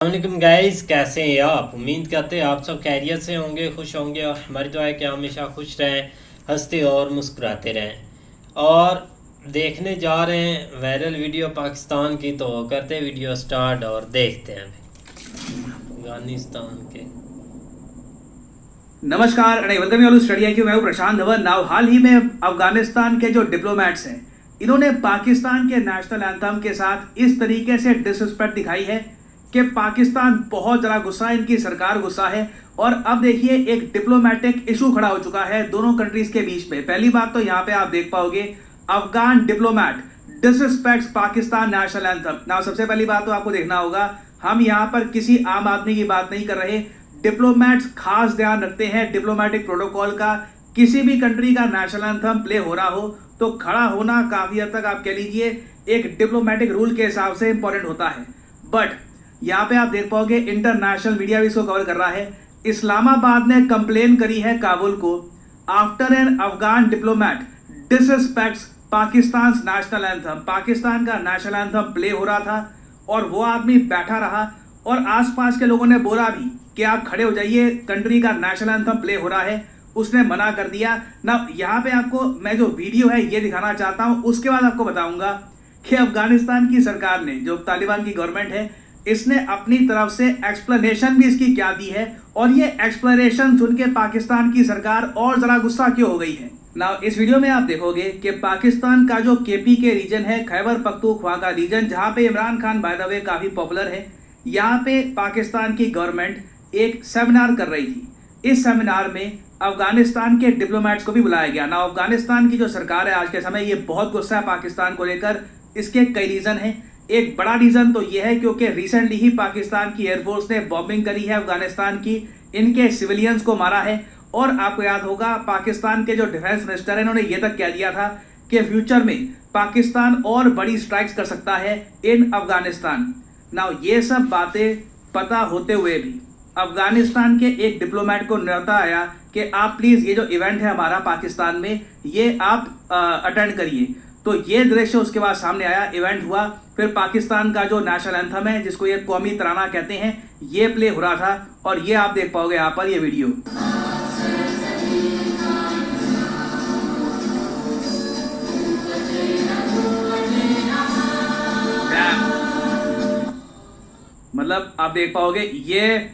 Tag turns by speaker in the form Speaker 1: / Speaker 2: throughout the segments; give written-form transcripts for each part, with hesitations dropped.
Speaker 1: वालेकुम गाइस, कैसे हैं आप। उम्मीद करते हैं आप सब खैरियत से होंगे, खुश होंगे और हमारी दुआ है कि हमेशा खुश रहें, हंसते और मुस्कुराते रहें। और देखने जा रहे हैं वायरल वीडियो पाकिस्तान की, तो करते वीडियो स्टार्ट और देखते हैं अफगानिस्तान के।
Speaker 2: नमस्कार and welcome you all study I Q. मैं हूं प्रशांत धवन। नाउ हाल ही में अफगानिस्तान के जो डिप्लोमेट्स हैं, इन्होंने पाकिस्तान के नेशनल एंथम के साथ इस तरीके से डिसरिस्पेक्ट दिखाई है कि पाकिस्तान बहुत ज़्यादा गुस्सा है, इनकी सरकार गुस्सा है। और अब देखिए एक डिप्लोमेटिक इशू खड़ा हो चुका है दोनों कंट्रीज के बीच में। पहली बात तो यहाँ पे आप देख पाओगे, Afghan diplomat disrespects Pakistan national anthem. Now सबसे पहली बात तो आपको देखना होगा, हम यहाँ पर किसी आम आदमी की बात नहीं कर रहे। डिप्लोमेट्स खास ध्यान रखते हैं डिप्लोमेटिक प्रोटोकॉल का। किसी भी कंट्री का नेशनल एंथम प्ले हो रहा हो तो खड़ा होना काफी हद तक आप कह लीजिए एक डिप्लोमेटिक रूल के हिसाब से इंपॉर्टेंट होता है। बट यहाँ पे आप देख पाओगे इंटरनेशनल मीडिया भी इसको कवर कर रहा है। इस्लामाबाद ने कंप्लेन करी है काबुल को after an Afghan diplomat disrespects Pakistan national anthem. Pakistan का नेशनल एंथम प्ले हो रहा था और वो आदमी बैठा रहा और आसपास के लोगों ने बोला भी कि आप खड़े हो जाइए, कंट्री का नेशनल एंथम प्ले हो रहा है। उसने मना कर दिया ना। यहाँ पे आपको मैं जो वीडियो है ये दिखाना चाहता हूँ, उसके बाद आपको बताऊंगा कि अफगानिस्तान की सरकार ने, जो तालिबान की गवर्नमेंट है, इसने अपनी तरफ से एक्सप्लेनेशन भी इसकी क्या दी है और ये एक्सप्लेनेशन सुन के पाकिस्तान की सरकार और जरा गुस्सा क्यों हो गई है। ना इस वीडियो में आप देखोगे कि पाकिस्तान का जो केपी के रीजन है, खैबर पख्तूनख्वा का रीजन, जहाँ पे Imran Khan by the way काफी पॉपुलर है, यहाँ पे पाकिस्तान की गवर्नमेंट एक सेमिनार कर रही थी। इस सेमिनार में अफगानिस्तान के डिप्लोमेट्स को भी बुलाया गया। ना अफगानिस्तान की जो सरकार है आज के समय, ये बहुत गुस्सा है पाकिस्तान को लेकर। इसके कई रीजन हैं। एक बड़ा रीजन तो ये है क्योंकि रिसेंटली ही पाकिस्तान की एयरफोर्स ने बॉम्बिंग करी है अफगानिस्तान की, इनके सिविलियंस को मारा है। और आपको याद होगा पाकिस्तान के जो डिफेंस मिनिस्टर है, इन्होंने ये तक कह दिया था कि फ्यूचर में पाकिस्तान और बड़ी स्ट्राइक्स कर सकता है इन अफगानिस्तान। ना ये सब बातें पता होते हुए भी अफगानिस्तान के एक डिप्लोमेट को न्योता आया कि आप प्लीज ये जो इवेंट है हमारा पाकिस्तान में, ये आप अटेंड करिए। तो ये दृश्य उसके बाद सामने आया, इवेंट हुआ, फिर पाकिस्तान का जो नेशनल एंथम है, जिसको ये कौमी तराना कहते हैं, ये प्ले हो रहा था। और ये आप देख पाओगे यहाँ पर ये वीडियो। मतलब आप देख पाओगे ये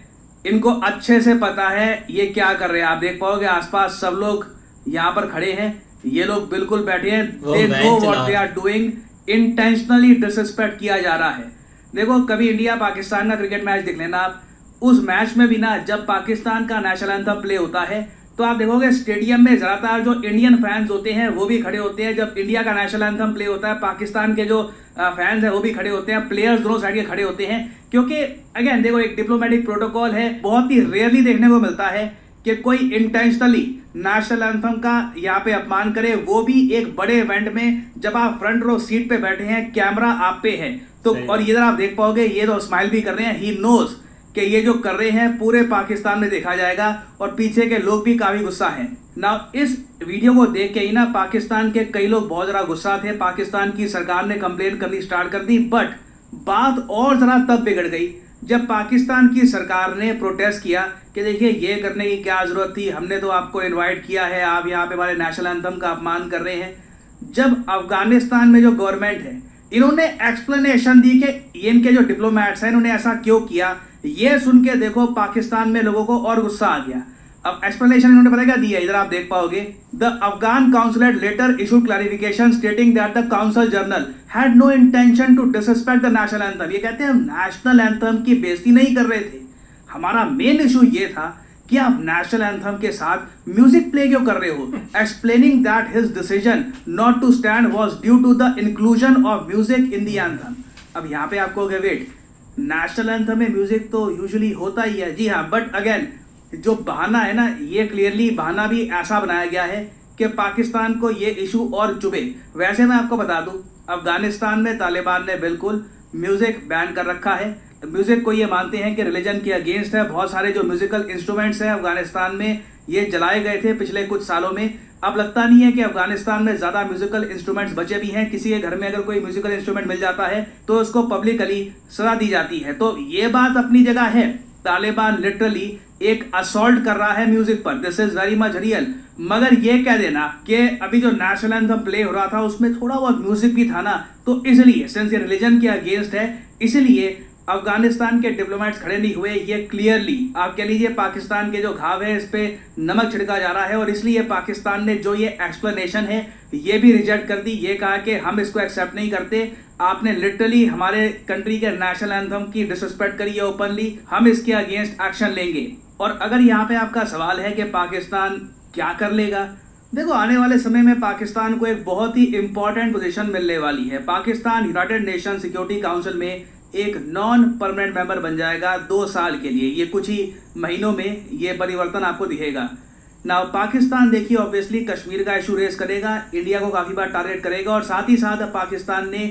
Speaker 2: इनको अच्छे से पता है ये क्या कर रहे हैं। आप देख पाओगे आसपास सब लोग यहाँ पर खड़े हैं, ये लोग बिल्कुल बैठे हैं। They know what they are doing. Intentionally disrespect किया जा रहा है। देखो कभी इंडिया पाकिस्तान का क्रिकेट मैच देख लेना आप, उस मैच में भी ना जब पाकिस्तान का नेशनल एंथम प्ले होता है तो आप देखोगे स्टेडियम में ज्यादातर जो इंडियन फैंस होते हैं वो भी खड़े होते हैं। जब इंडिया का नेशनल एंथम प्ले होता है, पाकिस्तान के जो फैंस हैं वो भी खड़े होते हैं, प्लेयर्स दोनों साइड के खड़े होते हैं। क्योंकि अगेन देखो एक डिप्लोमेटिक प्रोटोकॉल है, बहुत ही रेयरली देखने को मिलता है कि कोई इंटेंशनली नेशनल एंथम का यहाँ पे अपमान करे, वो भी एक बड़े इवेंट में जब आप फ्रंट रो सीट पे बैठे हैं, कैमरा आप पे है तो। और इधर आप देख पाओगे ये तो स्माइल भी कर रहे हैं। ही नोज कि ये जो कर रहे हैं पूरे पाकिस्तान में देखा जाएगा और पीछे के लोग भी काफी गुस्सा हैं। ना इस वीडियो को देख के ही ना पाकिस्तान के कई लोग बहुत जरा गुस्सा थे। पाकिस्तान की सरकार ने कंप्लेन करनी स्टार्ट कर दी। बट बात और जरा तब बिगड़ गई जब पाकिस्तान की सरकार ने प्रोटेस्ट किया कि देखिए ये करने की क्या जरूरत थी, हमने तो आपको इनवाइट किया है, आप यहाँ पे हमारे नेशनल एंथम का अपमान कर रहे हैं। जब अफगानिस्तान में जो गवर्नमेंट है, इन्होंने एक्सप्लेनेशन दी कि इनके जो डिप्लोमेट्स हैं इन्होंने ऐसा क्यों किया, ये सुन के देखो पाकिस्तान में लोगों को और गुस्सा आ गया। अब एक्सप्लेनेशन इन्होंने पता क्या दिया, इधर आप देख पाओगे। The Afghan consulate letter issued clarification stating that the consul general had no intention to disrespect the national anthem. ये कहते हैं हम नेशनल एंथम की बेइज्जती नहीं कर रहे थे, हमारा मेन इशू ये था कि आप नेशनल एंथम के साथ म्यूजिक प्ले क्यों कर रहे हो। Explaining that his decision not to stand was due to the inclusion of music in the anthem. अब यहाँ पे आपको वेट, नेशनल एंथम में म्यूजिक तो यूजुअली होता ही है, जी हाँ, बट अगेन जो बहाना है ना, ये क्लियरली बहाना भी ऐसा बनाया गया है कि पाकिस्तान को ये इशू और चुभे। वैसे मैं आपको बता दूं, अफगानिस्तान में तालिबान ने बिल्कुल म्यूजिक बैन कर रखा है। म्यूजिक को ये मानते हैं कि रिलीजन के अगेंस्ट है। बहुत सारे जो म्यूजिकल इंस्ट्रूमेंट्स हैं अफगानिस्तान में ये जलाए गए थे पिछले कुछ सालों में। अब लगता नहीं है कि अफगानिस्तान में ज़्यादा म्यूजिकल इंस्ट्रूमेंट्स बचे भी हैं। किसी के घर में अगर कोई म्यूजिकल इंस्ट्रूमेंट मिल जाता है तो उसको पब्लिकली सजा दी जाती है। तो ये बात अपनी जगह है, तालिबान लिटरली एक असॉल्ट कर रहा है म्यूजिक पर, this is very much real. मगर ये कह देना कि अभी जो नेशनल एंथम प्ले हो रहा था उसमें थोड़ा बहुत म्यूजिक भी था ना, तो इसलिए सिंस ये रिलीजन के अगेंस्ट है इसलिए अफगानिस्तान के डिप्लोमेट्स खड़े नहीं हुए। ये क्लियरली आप कह लीजिए पाकिस्तान के जो घाव है इस पे नमक छिड़का जा रहा है, और इसलिए पाकिस्तान ने जो ये एक्सप्लेनेशन है ये भी रिजेक्ट कर दी। ये कहा कि हम इसको एक्सेप्ट नहीं करते, आपने लिटरली हमारे कंट्री के नेशनल एंथम की डिसरिस्पेक्ट करी है ओपनली, हम इसके अगेंस्ट एक्शन लेंगे। और अगर यहाँ पे आपका सवाल है कि पाकिस्तान क्या कर लेगा, देखो आने वाले समय में पाकिस्तान को एक बहुत ही इंपॉर्टेंट पोजीशन मिलने वाली है। Pakistan United nation security council में एक नॉन परमानेंट मेंबर बन जाएगा 2 साल के लिए। ये कुछ ही महीनों में ये परिवर्तन आपको दिखेगा ना। पाकिस्तान देखिए ऑब्वियसली कश्मीर का इशू रेस करेगा, इंडिया को काफ़ी बार टारगेट करेगा, और साथ ही साथ पाकिस्तान ने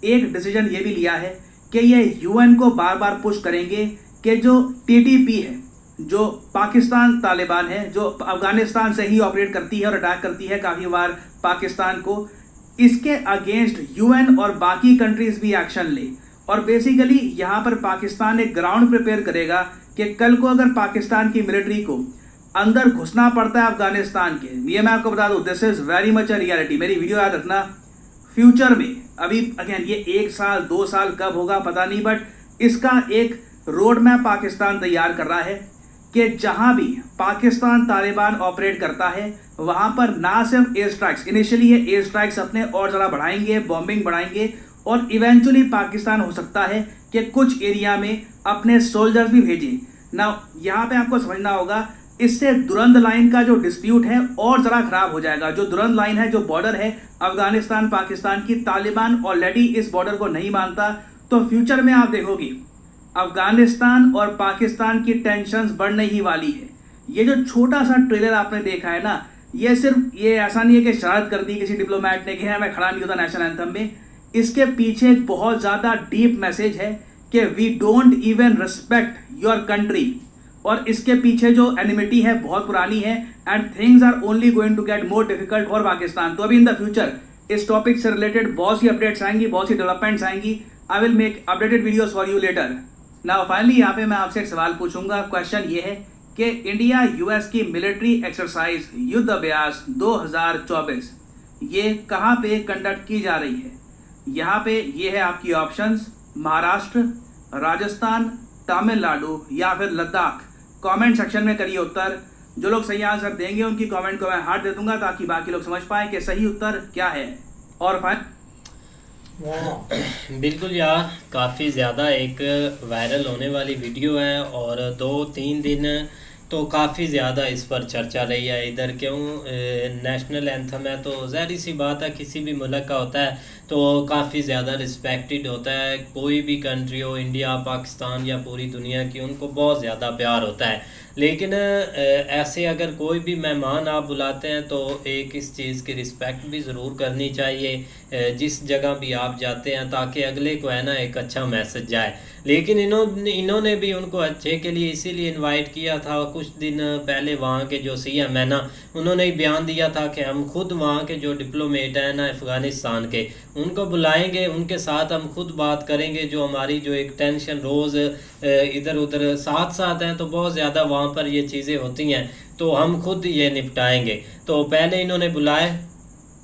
Speaker 2: एक डिसीजन ये भी लिया है कि ये यूएन को बार बार पुश करेंगे कि जो टीटीपी है, जो पाकिस्तान तालिबान है, जो अफगानिस्तान से ही ऑपरेट करती है और अटैक करती है काफ़ी बार पाकिस्तान को, इसके अगेंस्ट यूएन और बाकी कंट्रीज भी एक्शन ले। और बेसिकली यहाँ पर पाकिस्तान एक ग्राउंड प्रिपेयर करेगा कि कल को अगर पाकिस्तान की मिलिट्री को अंदर घुसना पड़ता है अफगानिस्तान के, ये मैं आपको बता दूं this is very much a reality, मेरी वीडियो याद रखना, फ्यूचर में अभी अगेन ये 1 साल 2 साल कब होगा पता नहीं, बट इसका एक रोड मैप पाकिस्तान तैयार कर रहा है कि जहां भी पाकिस्तान तालिबान ऑपरेट करता है वहां पर ना सिर्फ एयर स्ट्राइक्स, इनिशियली ये एयर स्ट्राइक्स अपने और ज़्यादा बढ़ाएंगे, बॉम्बिंग बढ़ाएंगे, और इवेंचुअली पाकिस्तान हो सकता है कि कुछ एरिया में अपने सोल्जर्स भी भेजे ना। यहाँ पे आपको समझना होगा इससे दुरंद लाइन का जो डिस्प्यूट है और ज़रा खराब हो जाएगा। जो दुरंद लाइन है, जो बॉर्डर है अफगानिस्तान पाकिस्तान की, तालिबान ऑलरेडी इस बॉर्डर को नहीं मानता, तो फ्यूचर में आप देखोगे अफगानिस्तान और पाकिस्तान की टेंशन्स बढ़ने ही वाली है। ये जो छोटा सा ट्रेलर आपने देखा है ना, ये सिर्फ ये ऐसा नहीं है कि शरारत कर दी किसी डिप्लोमेट ने कि है मैं खड़ा नहीं होता नेशनल एंथम में, इसके पीछे एक बहुत ज़्यादा डीप मैसेज है कि we don't even respect your country, और इसके पीछे जो एनिमिटी है बहुत पुरानी है, and things are only going to get more difficult for Pakistan. तो अभी इन द फ्यूचर इस टॉपिक से रिलेटेड बहुत सी अपडेट्स आएंगी, बहुत सी डेवलपमेंट्स आएंगी। I will make updated videos for you later. Now finally यहाँ पे मैं आपसे एक सवाल पूछूंगा। क्वेश्चन ये है कि इंडिया यूएस की मिलिट्री एक्सरसाइज युद्ध अभ्यास 2024 ये कहाँ पे कंडक्ट की जा रही है? यहाँ पे ये है आपकी ऑप्शंस, महाराष्ट्र, राजस्थान, तमिलनाडु या फिर लद्दाख। कमेंट सेक्शन में करिए उत्तर। जो लोग सही आंसर देंगे उनकी कमेंट को मैं हार्ट दे दूंगा ताकि बाकी लोग समझ पाएं कि सही उत्तर क्या है। और
Speaker 1: बिल्कुल यार, काफ़ी ज़्यादा एक वायरल होने वाली वीडियो है, और 2-3 दिन तो काफ़ी ज़्यादा इस पर चर्चा रही है। इधर क्यों नेशनल एंथम है तो ज़ाहिर सी बात है किसी भी मुल्क का होता है तो काफ़ी ज़्यादा रिस्पेक्टेड होता है। कोई भी कंट्री हो, इंडिया, पाकिस्तान या पूरी दुनिया की, उनको बहुत ज़्यादा प्यार होता है। लेकिन ऐसे अगर कोई भी मेहमान आप बुलाते हैं तो एक इस चीज़ की रिस्पेक्ट भी ज़रूर करनी चाहिए जिस जगह भी आप जाते हैं, ताकि अगले को है ना एक अच्छा मैसेज जाए। लेकिन इन्होंने भी उनको अच्छे के लिए इसीलिए इनवाइट किया था। कुछ दिन पहले वहाँ के जो सीएम है ना, उन्होंने बयान दिया था कि हम खुद वहाँ के जो डिप्लोमेट हैं ना अफ़गानिस्तान के, उनको बुलाएंगे, उनके साथ हम खुद बात करेंगे। जो हमारी जो एक टेंशन रोज़ इधर उधर साथ साथ हैं तो बहुत ज़्यादा वहाँ पर ये चीज़ें होती हैं, तो हम खुद ये निपटाएंगे। तो पहले इन्होंने बुलाए,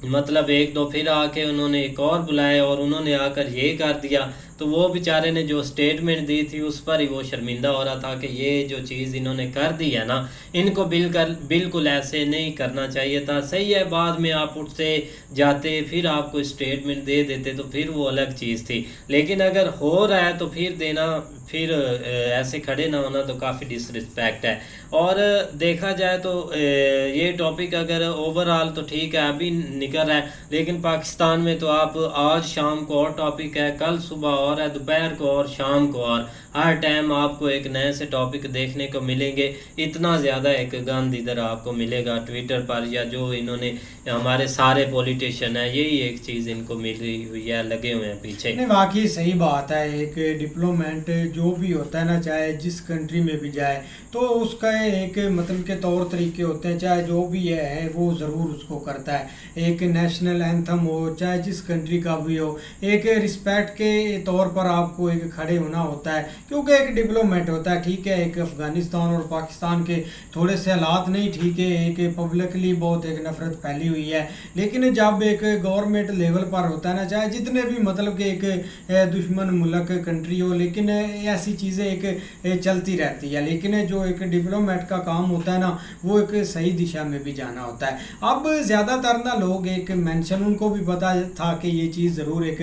Speaker 1: मतलब 1-2, फिर आके उन्होंने एक और बुलाए और उन्होंने आकर ये कर दिया। तो वो बेचारे ने जो स्टेटमेंट दी थी उस पर ही वो शर्मिंदा हो रहा था कि ये जो चीज़ इन्होंने कर दी है ना, इनको बिल्कुल ऐसे नहीं करना चाहिए था। सही है, बाद में आप उठते जाते फिर आपको स्टेटमेंट दे देते तो फिर वो अलग चीज़ थी। लेकिन अगर हो रहा है तो फिर देना, फिर ऐसे खड़े ना होना तो काफ़ी डिसरिस्पेक्ट है। और देखा जाए तो ये टॉपिक अगर ओवरऑल तो ठीक है अभी निकल रहा है, लेकिन पाकिस्तान में तो आप आज शाम को और टॉपिक है, कल सुबह और है, दोपहर को और शाम को और हर टाइम आपको एक नए से टॉपिक देखने को मिलेंगे। इतना ज़्यादा एक गंद इधर आपको मिलेगा ट्विटर पर, या जो इन्होंने हमारे सारे पॉलिटिशियन हैं यही एक चीज़ इनको मिल रही हुई है, लगे हुए हैं पीछे।
Speaker 3: नहीं, वाकई सही बात है। एक डिप्लोमेट जो भी होता है ना, चाहे जिस कंट्री में भी जाए, तो उसका एक मतलब के तौर तरीके होते हैं, चाहे जो भी है वो ज़रूर उसको करता है। एक नेशनल एंथम हो, चाहे जिस कंट्री का भी हो, एक रिस्पेक्ट के तौर पर आपको एक खड़े होना होता है, क्योंकि एक डिप्लोमेट होता है। ठीक है, एक अफ़गानिस्तान और पाकिस्तान के थोड़े से हालात नहीं ठीक है, एक पब्लिकली बहुत एक नफ़रत फैली हुई है, लेकिन जब एक गवर्नमेंट लेवल पर होता है ना, चाहे जितने भी मतलब कि एक दुश्मन मुल्क कंट्री हो, लेकिन ऐसी चीज़ें एक चलती रहती है। लेकिन जो एक डिप्लोमेट का काम होता है ना, वो एक सही दिशा में भी जाना होता है। अब ज़्यादातर ना लोग एक मेंशन, उनको भी पता था कि ये चीज़ ज़रूर एक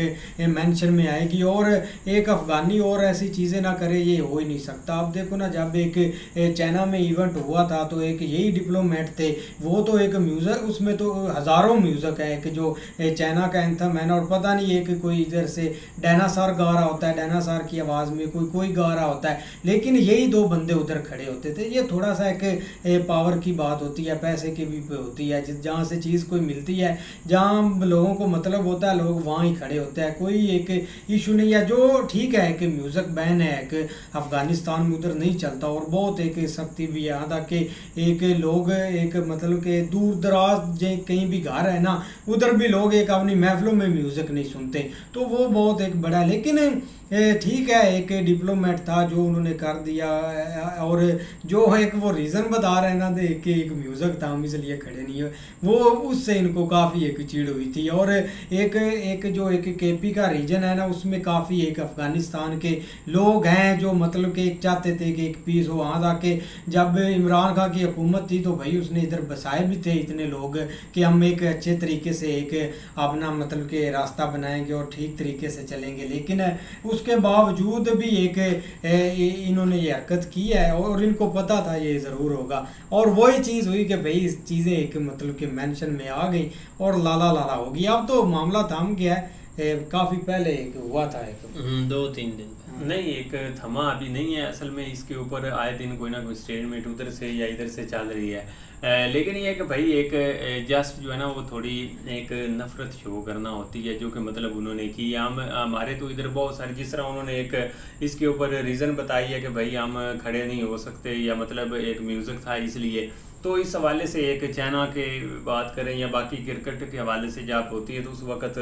Speaker 3: मेंशन में आएगी, और एक अफ़गानी और ऐसी चीज़ें ना करे, ये हो ही नहीं सकता। अब देखो ना, जब एक चाइना में इवेंट हुआ था, तो एक यही डिप्लोमेट थे, वो तो एक म्यूज़िक, उसमें तो हज़ारों म्यूज़िक है, एक जो चाइना का एंथम है ना, और पता नहीं एक कोई इधर से डायनासोर गा रहा होता है, डायनासोर की आवाज़ में कोई गा रहा होता है, लेकिन यही दो बंदे उधर खड़े होते थे। ये थोड़ा सा एक पावर की बात होती है, पैसे की भी होती है। जहाँ से चीज़ कोई मिलती है, जहाँ लोगों को मतलब होता है, लोग वहाँ ही खड़े होते हैं। कोई एक इशू नहीं है। जो ठीक है कि म्यूज़िक बैन है, एक अफ़गानिस्तान में उधर नहीं चलता, और बहुत एक सख्ती भी है, यहाँ तक कि एक लोग एक मतलब कि दूर दराज कहीं भी घर है ना, उधर भी लोग एक अपनी महफिलों में म्यूज़िक नहीं सुनते, तो वो बहुत एक बड़ा। लेकिन ठीक है, एक डिप्लोमेट था जो उन्होंने कर दिया, और जो एक वो रीज़न बता रहे हैं ना, देख के एक म्यूज़िक था, हम इसलिए खड़े नहीं हुए, वो उससे इनको काफ़ी एक चिढ़ हुई थी। और एक जो एक केपी का रीजन है ना, उसमें काफ़ी एक अफ़गानिस्तान के लोग हैं जो मतलब कि एक चाहते थे कि एक पीस हो। वहाँ जाके जब इमरान खान की हुकूमत थी, तो भाई उसने इधर बसाए भी थे इतने लोग कि हम एक अच्छे तरीके से एक अपना मतलब कि रास्ता बनाएंगे और ठीक तरीके से चलेंगे। लेकिन उसके बावजूद भी एक इन्होंने ये हरकत की है, और इनको पता था ये ज़रूर होगा, और वही चीज़ हुई कि भाई चीज़ें एक मतलब कि मेंशन में आ गई और लाला लाला होगी। अब तो मामला थम गया है, काफ़ी पहले एक हुआ था, एक
Speaker 1: 2-3 दिन
Speaker 4: नहीं, एक थमा अभी नहीं है। असल में इसके ऊपर आए दिन कोई ना कोई स्टेटमेंट उधर से या इधर से चल रही है। लेकिन ये कि भाई एक जस्ट जो है ना, वो थोड़ी एक नफ़रत शो करना होती है, जो कि मतलब उन्होंने की। हम हमारे तो इधर बहुत सारे, जिस तरह उन्होंने एक इसके ऊपर रीज़न बताई है कि भाई हम खड़े नहीं हो सकते, या मतलब एक म्यूज़िक था इसलिए। तो इस हवाले से एक चाइना के बात करें या बाकी क्रिकेट के हवाले से जब होती है, तो उस वक्त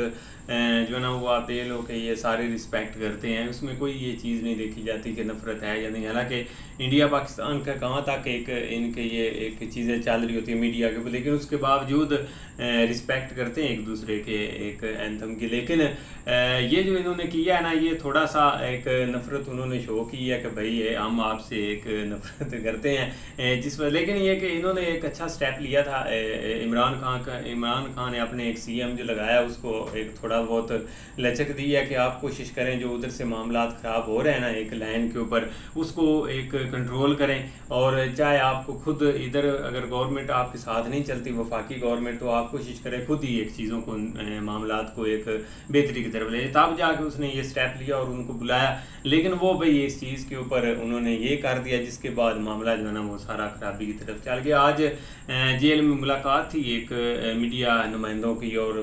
Speaker 4: जो है ना, वो आप देख लो कि ये सारे रिस्पेक्ट करते हैं, उसमें कोई ये चीज़ नहीं देखी जाती कि नफ़रत है या नहीं। हालांकि इंडिया पाकिस्तान का कहाँ तक एक इनके ये एक चीज़ें चल रही होती है मीडिया के ऊपर, लेकिन उसके बावजूद रिस्पेक्ट करते हैं एक दूसरे के एक एंथम की। लेकिन ये जो इन्होंने किया है ना, ये थोड़ा सा एक नफ़रत उन्होंने शो की है कि भाई हम आपसे एक नफ़रत करते हैं जिस पर। लेकिन ये कि इन्होंने एक अच्छा स्टेप लिया था इमरान खान ने अपने एक सीएम जो लगाया, उसको एक थोड़ा बहुत लचक दी है कि आप कोशिश करें जो उधर से मामला ख़राब हो रहे हैं ना एक लाइन के ऊपर, उसको एक कंट्रोल करें। और चाहे आपको खुद इधर अगर गवर्नमेंट आपके साथ नहीं चलती, वफाकी गवर्नमेंट, तो आप कोशिश करें खुद ही एक चीज़ों को मामलात को एक बेहतरी की तरफ ले। तब जाके उसने ये स्टेप लिया और उनको बुलाया। लेकिन वो भाई इस चीज़ के ऊपर उन्होंने ये कर दिया, जिसके बाद मामला जो है ना वो सारा खराबी की तरफ चल गया। आज जेल में मुलाकात थी एक मीडिया नुमाइंदों की और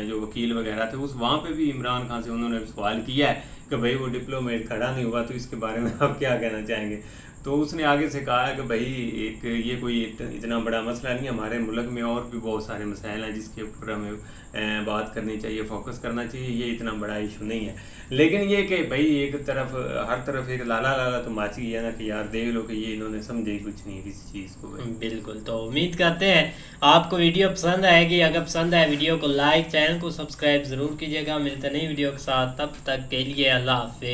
Speaker 4: जो वकील वगैरह थे, उस वहाँ पे भी इमरान खान से उन्होंने सवाल किया है कि भाई वो डिप्लोमेट खड़ा नहीं हुआ, तो इसके बारे में आप क्या कहना चाहेंगे। तो उसने आगे से कहा है कि भाई एक ये कोई इतना बड़ा मसला नहीं, हमारे मुल्क में और भी बहुत सारे मसाइल हैं जिसके ऊपर हमें बात करनी चाहिए, फोकस करना चाहिए, ये इतना बड़ा इशू नहीं है। लेकिन ये कि भाई एक तरफ हर तरफ एक लाला लाला तो माची है ना कि यार देख लो कि ये इन्होंने समझे ही कुछ नहीं किसी चीज़ को भाई।
Speaker 1: बिल्कुल। तो उम्मीद करते हैं आपको वीडियो पसंद आएगी। अगर पसंद आए वीडियो को लाइक, चैनल को सब्सक्राइब ज़रूर कीजिएगा। मिलते नई वीडियो के साथ, तब तक के लिए अल्लाह हाफ़िज़।